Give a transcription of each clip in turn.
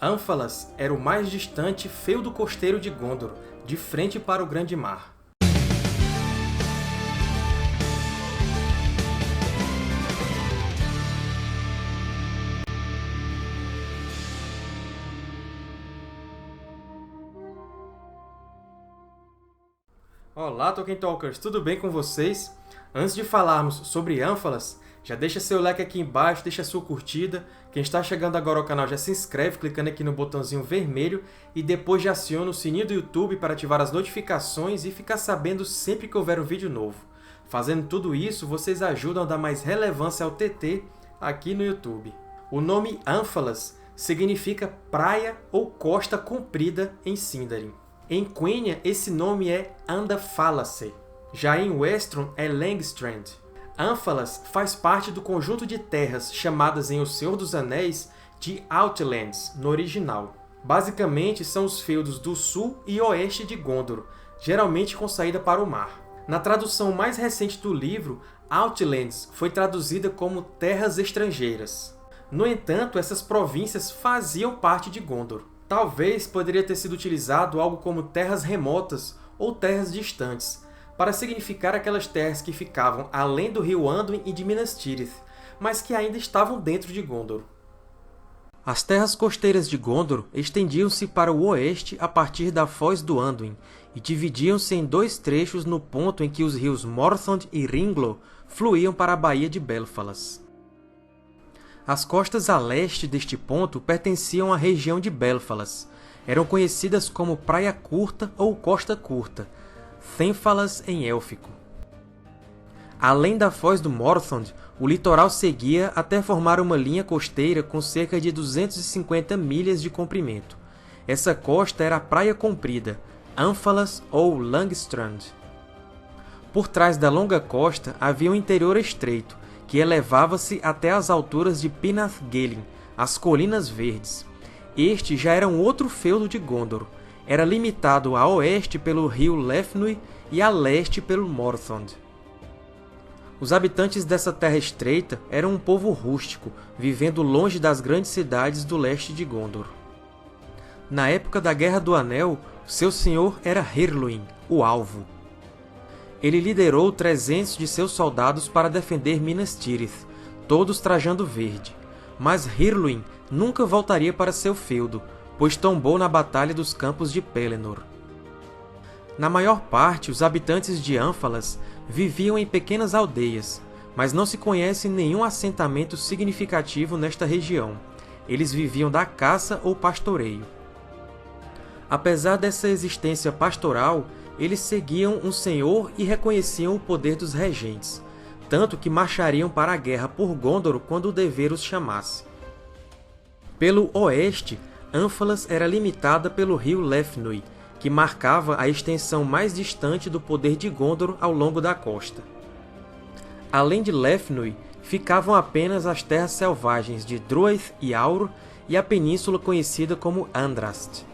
Ânfalas era o mais distante feudo costeiro de Gondor, de frente para o Grande Mar. Olá, Tolkien Talkers! Tudo bem com vocês? Antes de falarmos sobre Ânfalas, já deixa seu like aqui embaixo, deixa sua curtida. Quem está chegando agora ao canal já se inscreve clicando aqui no botãozinho vermelho e depois já aciona o sininho do YouTube para ativar as notificações e ficar sabendo sempre que houver um vídeo novo. Fazendo tudo isso, vocês ajudam a dar mais relevância ao TT aqui no YouTube. O nome Ânfalas significa praia ou costa comprida em Sindarin. Em Quenya, esse nome é Andafalasse. Já em Westron, é Langstrand. Ânfalas faz parte do conjunto de terras chamadas em O Senhor dos Anéis de Outlands, no original. Basicamente, são os feudos do sul e oeste de Gondor, geralmente com saída para o mar. Na tradução mais recente do livro, Outlands foi traduzida como Terras Estrangeiras. No entanto, essas províncias faziam parte de Gondor. Talvez poderia ter sido utilizado algo como terras remotas ou terras distantes, para significar aquelas terras que ficavam além do rio Anduin e de Minas Tirith, mas que ainda estavam dentro de Gondor. As terras costeiras de Gondor estendiam-se para o oeste a partir da Foz do Anduin e dividiam-se em dois trechos no ponto em que os rios Morthond e Ringlo fluíam para a Baía de Belfalas. As costas a leste deste ponto pertenciam à região de Belfalas. Eram conhecidas como Praia Curta ou Costa Curta, Themphalas em élfico. Além da Foz do Morthond, o litoral seguia até formar uma linha costeira com cerca de 250 milhas de comprimento. Essa costa era a Praia Comprida, Ânfalas ou Langstrand. Por trás da longa costa havia um interior estreito, que elevava-se até as alturas de Pinath Gelin, as Colinas Verdes. Este já era um outro feudo de Gondor. Era limitado a oeste pelo rio Lefnui e a leste pelo Morthond. Os habitantes dessa terra estreita eram um povo rústico, vivendo longe das grandes cidades do leste de Gondor. Na época da Guerra do Anel, seu senhor era Hirluin, o Alvo. Ele liderou 300 de seus soldados para defender Minas Tirith, todos trajando verde. Mas Hirluin nunca voltaria para seu feudo, pois tombou na Batalha dos Campos de Pelennor. Na maior parte, os habitantes de Ânfalas viviam em pequenas aldeias, mas não se conhece nenhum assentamento significativo nesta região. Eles viviam da caça ou pastoreio. Apesar dessa existência pastoral, eles seguiam um senhor e reconheciam o poder dos regentes, tanto que marchariam para a guerra por Gondor quando o dever os chamasse. Pelo oeste, Ânfalas era limitada pelo rio Lefnui, que marcava a extensão mais distante do poder de Gondor ao longo da costa. Além de Lefnui, ficavam apenas as terras selvagens de Druath e Aur e a península conhecida como Andrast.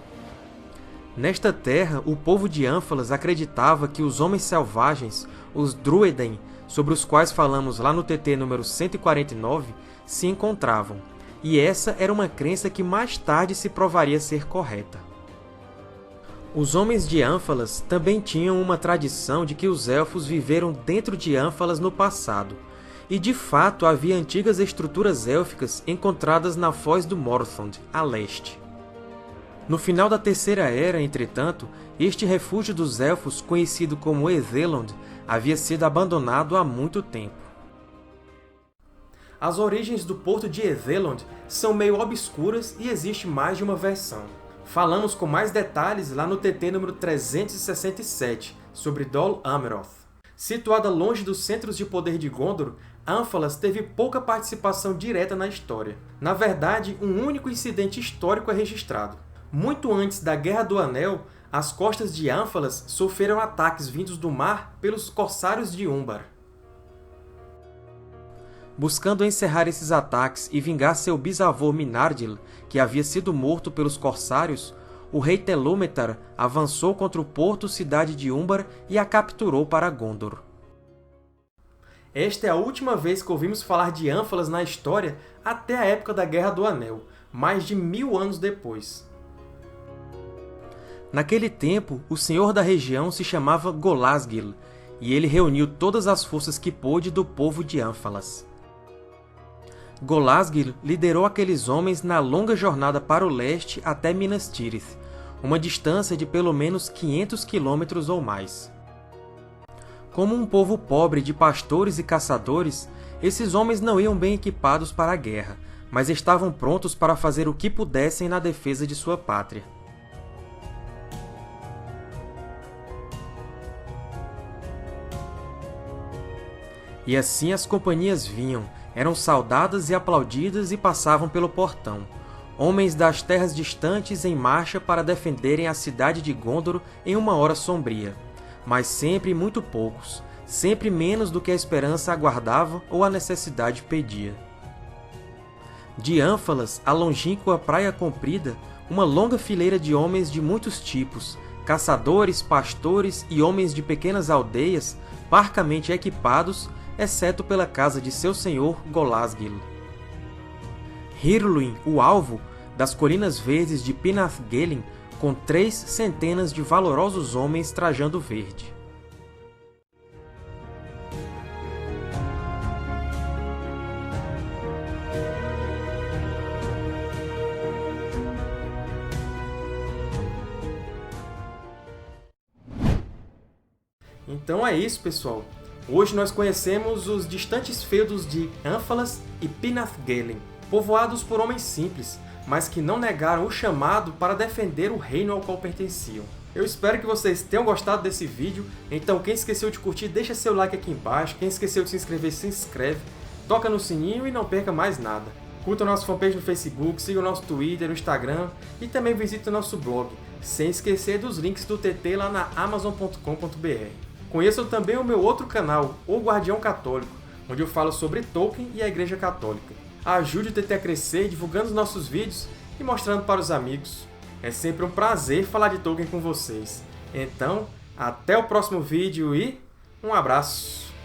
Nesta terra, o povo de Ânfalas acreditava que os homens selvagens, os Druedain, sobre os quais falamos lá no TT número 149, se encontravam, e essa era uma crença que mais tarde se provaria ser correta. Os homens de Ânfalas também tinham uma tradição de que os elfos viveram dentro de Ânfalas no passado, e de fato havia antigas estruturas élficas encontradas na Foz do Morthond, a leste. No final da Terceira Era, entretanto, este refúgio dos elfos, conhecido como Ethelond, havia sido abandonado há muito tempo. As origens do porto de Ethelond são meio obscuras e existe mais de uma versão. Falamos com mais detalhes lá no TT número 367, sobre Dol Amroth. Situada longe dos centros de poder de Gondor, Ânfalas teve pouca participação direta na história. Na verdade, um único incidente histórico é registrado. Muito antes da Guerra do Anel, as costas de Ânfalas sofreram ataques vindos do mar pelos Corsários de Umbar. Buscando encerrar esses ataques e vingar seu bisavô Minardil, que havia sido morto pelos Corsários, o rei Telúmetar avançou contra o porto-cidade de Umbar e a capturou para Gondor. Esta é a última vez que ouvimos falar de Ânfalas na história até a época da Guerra do Anel, mais de 1000 anos depois. Naquele tempo, o senhor da região se chamava Golasgil, e ele reuniu todas as forças que pôde do povo de Ânfalas. Golasgil liderou aqueles homens na longa jornada para o leste até Minas Tirith, uma distância de pelo menos 500 quilômetros ou mais. Como um povo pobre de pastores e caçadores, esses homens não iam bem equipados para a guerra, mas estavam prontos para fazer o que pudessem na defesa de sua pátria. E assim as companhias vinham, eram saudadas e aplaudidas e passavam pelo portão. Homens das terras distantes em marcha para defenderem a cidade de Gondor em uma hora sombria. Mas sempre muito poucos, sempre menos do que a esperança aguardava ou a necessidade pedia. De Ânfalas, a longínqua Praia Comprida, uma longa fileira de homens de muitos tipos, caçadores, pastores e homens de pequenas aldeias, parcamente equipados, exceto pela casa de seu senhor Golasgil. Hírluin, o alvo, das colinas verdes de Pinath-Gelen, com 3 centenas de valorosos homens trajando verde. Então é isso, pessoal! Hoje nós conhecemos os distantes feudos de Ânfalas e Pinath-Gelen, povoados por homens simples, mas que não negaram o chamado para defender o reino ao qual pertenciam. Eu espero que vocês tenham gostado desse vídeo, então quem esqueceu de curtir, deixa seu like aqui embaixo, quem esqueceu de se inscrever, se inscreve, toca no sininho e não perca mais nada. Curta o nosso fanpage no Facebook, siga o nosso Twitter, no Instagram e também visite o nosso blog, sem esquecer dos links do TT lá na Amazon.com.br. Conheçam também o meu outro canal, O Guardião Católico, onde eu falo sobre Tolkien e a Igreja Católica. Ajude o TT a crescer divulgando os nossos vídeos e mostrando para os amigos. É sempre um prazer falar de Tolkien com vocês. Então, até o próximo vídeo e um abraço!